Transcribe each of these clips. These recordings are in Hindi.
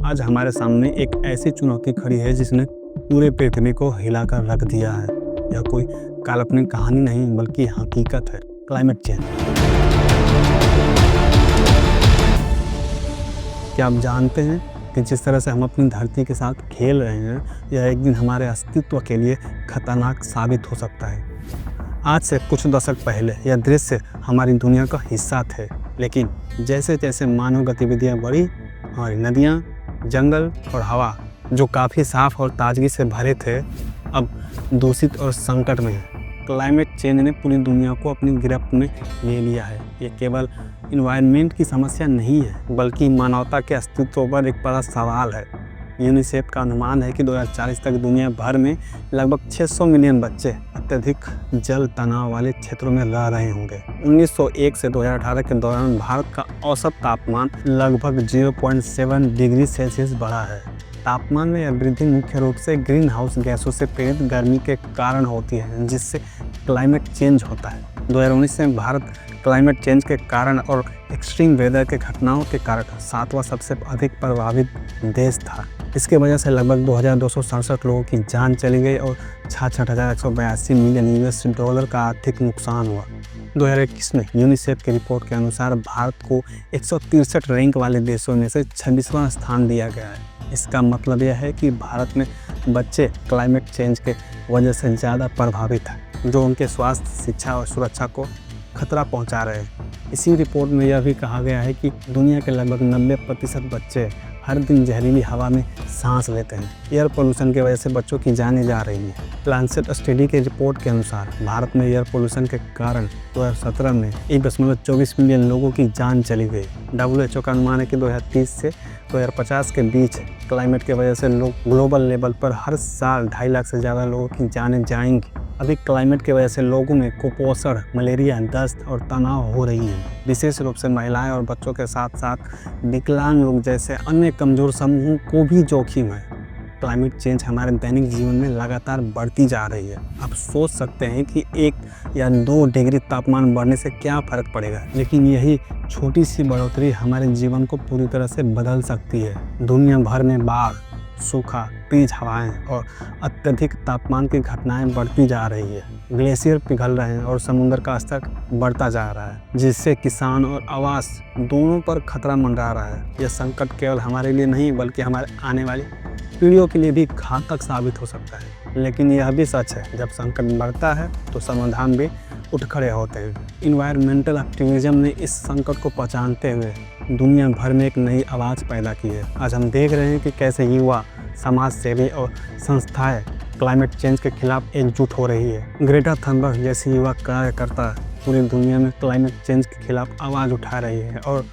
आज हमारे सामने एक ऐसी चुनौती खड़ी है जिसने पूरे पृथ्वी को हिलाकर रख दिया है। यह कोई काल्पनिक कहानी नहीं बल्कि हकीकत है, क्लाइमेट चेंज। क्या आप जानते हैं कि जिस तरह से हम अपनी धरती के साथ खेल रहे हैं, यह एक दिन हमारे अस्तित्व के लिए खतरनाक साबित हो सकता है। आज से कुछ दशक पहले यह दृश्य हमारी दुनिया का हिस्सा थे, लेकिन जैसे जैसे मानव गतिविधियां बढ़ी, हमारी नदियां, जंगल और हवा जो काफ़ी साफ और ताजगी से भरे थे, अब दूषित और संकट में हैं। क्लाइमेट चेंज ने पूरी दुनिया को अपनी गिरफ्त में ले लिया है। ये केवल इन्वायरमेंट की समस्या नहीं है, बल्कि मानवता के अस्तित्व पर एक बड़ा सवाल है। यूनिसेफ का अनुमान है कि 2040 तक दुनिया भर में लगभग 600 मिलियन बच्चे अत्यधिक जल तनाव वाले क्षेत्रों में रह रहे होंगे। 1901 से 2018 के दौरान भारत का औसत तापमान लगभग 0.7 डिग्री सेल्सियस बढ़ा है। तापमान में यह वृद्धि मुख्य रूप से ग्रीन हाउस गैसों से प्रेरित गर्मी के कारण होती है, जिससे क्लाइमेट चेंज होता है। 2019 में भारत क्लाइमेट चेंज के कारण और एक्सट्रीम वेदर के घटनाओं के कारण 7वां सबसे अधिक प्रभावित देश था। इसके वजह से लगभग 2267 लोगों की जान चली गई और 66,182 मिलियन यूएस डॉलर का आर्थिक नुकसान हुआ। 2021 में यूनिसेफ की रिपोर्ट के अनुसार भारत को 163 रैंक वाले देशों में से 26वां स्थान दिया गया है। इसका मतलब यह है कि भारत में बच्चे क्लाइमेट चेंज के वजह से ज़्यादा प्रभावित हैं, जो उनके स्वास्थ्य, शिक्षा और सुरक्षा को खतरा पहुंचा रहे हैं। इसी रिपोर्ट में यह भी कहा गया है कि दुनिया के लगभग 90% बच्चे हर दिन जहरीली हवा में सांस लेते हैं। एयर पोल्यूशन की वजह से बच्चों की जानें जा रही हैं। लांसेट स्टडी की रिपोर्ट के अनुसार भारत में एयर पोल्यूशन के कारण 2017 में 1.24 मिलियन लोगों की जान चली गई। WHO का अनुमान है कि 2030 से 2050 के बीच क्लाइमेट की वजह से लोग ग्लोबल लेवल पर हर साल 2.5 लाख से ज़्यादा लोगों की जानें जाएंगी। अभी क्लाइमेट की वजह से लोगों में कुपोषण, मलेरिया, दस्त और तनाव हो रही है। विशेष रूप से महिलाएं और बच्चों के साथ साथ विकलांग लोग जैसे अन्य कमज़ोर समूहों को भी जोखिम है। क्लाइमेट चेंज हमारे दैनिक जीवन में लगातार बढ़ती जा रही है। आप सोच सकते हैं कि 1 या 2 डिग्री तापमान बढ़ने से क्या फ़र्क पड़ेगा, लेकिन यही छोटी सी बढ़ोतरी हमारे जीवन को पूरी तरह से बदल सकती है। दुनिया भर में बाढ़, सूखा, तेज हवाएं और अत्यधिक तापमान की घटनाएं बढ़ती जा रही है। ग्लेशियर पिघल रहे हैं और समुद्र का स्तर बढ़ता जा रहा है, जिससे किसान और आवास दोनों पर खतरा मंडरा रहा है। यह संकट केवल हमारे लिए नहीं बल्कि हमारे आने वाली पीढ़ियों के लिए भी घातक साबित हो सकता है। लेकिन यह भी सच है, जब संकट बढ़ता है तो समाधान भी उठ खड़े होते हैं। इन्वायरमेंटल एक्टिविज्म ने इस संकट को पहचानते हुए दुनिया भर में एक नई आवाज़ पैदा की है। आज हम देख रहे हैं कि कैसे युवा, समाज सेवी और संस्थाएं क्लाइमेट चेंज के खिलाफ एकजुट हो रही है। ग्रेटा थनबर्ग जैसी युवा कार्यकर्ता पूरी दुनिया में क्लाइमेट चेंज के खिलाफ आवाज़ उठा रही है और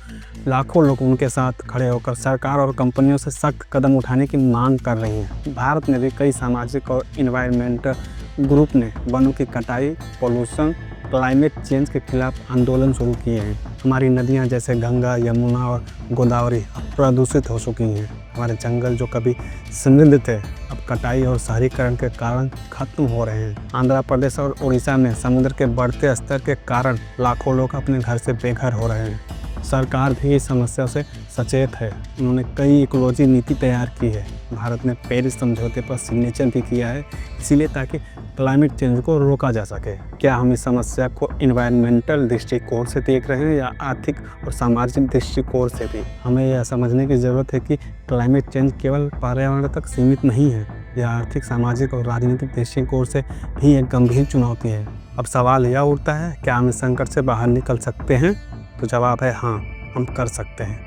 लाखों लोग उनके साथ खड़े होकर सरकार और कंपनियों से सख्त कदम उठाने की मांग कर रही हैं। भारत में भी कई सामाजिक और इन्वायरमेंटल ग्रुप ने वनों की कटाई, पोल्यूशन, क्लाइमेट चेंज के खिलाफ आंदोलन शुरू किए हैं। हमारी नदियां जैसे गंगा, यमुना और गोदावरी अब प्रदूषित हो चुकी हैं। हमारे जंगल जो कभी समृद्ध थे, अब कटाई और शहरीकरण के कारण खत्म हो रहे हैं। आंध्र प्रदेश और उड़ीसा में समुद्र के बढ़ते स्तर के कारण लाखों लोग अपने घर से बेघर हो रहे हैं। सरकार भी इस समस्या से सचेत है। उन्होंने कई इकोलॉजी नीति तैयार की है। भारत ने पेरिस समझौते पर सिग्नेचर भी किया है, इसीलिए ताकि क्लाइमेट चेंज को रोका जा सके। क्या हम इस समस्या को इन्वायरमेंटल दृष्टिकोण से देख रहे हैं या आर्थिक और सामाजिक दृष्टिकोण से भी? हमें यह समझने की ज़रूरत है कि क्लाइमेट चेंज केवल पर्यावरण तक सीमित नहीं है, यह आर्थिक, सामाजिक और राजनीतिक दृष्टिकोण से भी एक गंभीर चुनौती है। अब सवाल यह उठता है, क्या हम इस संकट से बाहर निकल सकते हैं? तो जवाब है हाँ, हम कर सकते हैं।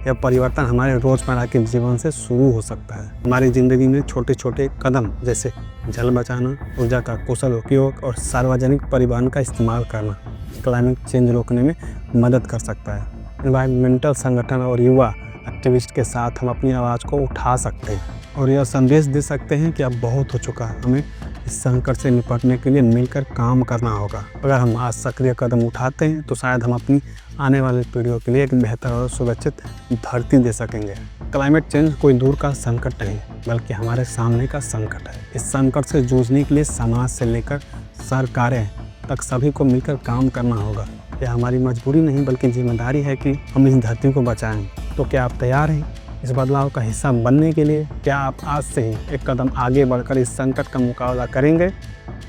यह परिवर्तन हमारे रोज़मर्रा के जीवन से शुरू हो सकता है। हमारी ज़िंदगी में छोटे छोटे कदम जैसे जल बचाना, ऊर्जा का कुशल उपयोग और सार्वजनिक परिवहन का इस्तेमाल करना क्लाइमेट चेंज रोकने में मदद कर सकता है। एनवायरमेंटल संगठन और युवा एक्टिविस्ट के साथ हम अपनी आवाज़ को उठा सकते हैं और यह संदेश दे सकते हैं कि अब बहुत हो चुका है, हमें इस संकट से निपटने के लिए मिलकर काम करना होगा। अगर हम आज सक्रिय कदम उठाते हैं तो शायद हम अपनी आने वाली पीढ़ियों के लिए एक बेहतर और सुरक्षित धरती दे सकेंगे। क्लाइमेट चेंज कोई दूर का संकट नहीं बल्कि हमारे सामने का संकट है। इस संकट से जूझने के लिए समाज से लेकर सरकारें तक सभी को मिलकर काम करना होगा। यह हमारी मजबूरी नहीं बल्कि जिम्मेदारी है कि हम इस धरती को बचाएं। तो क्या आप तैयार हैं इस बदलाव का हिस्सा बनने के लिए क्या आप आज से ही एक कदम आगे बढ़कर इस संकट का मुकाबला करेंगे?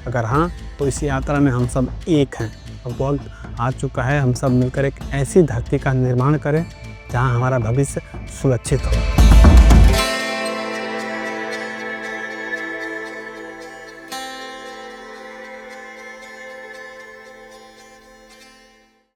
अगर हाँ, तो इस यात्रा में हम सब एक हैं और वक्त आ चुका है हम सब मिलकर एक ऐसी धरती का निर्माण करें जहां हमारा भविष्य सुरक्षित हो।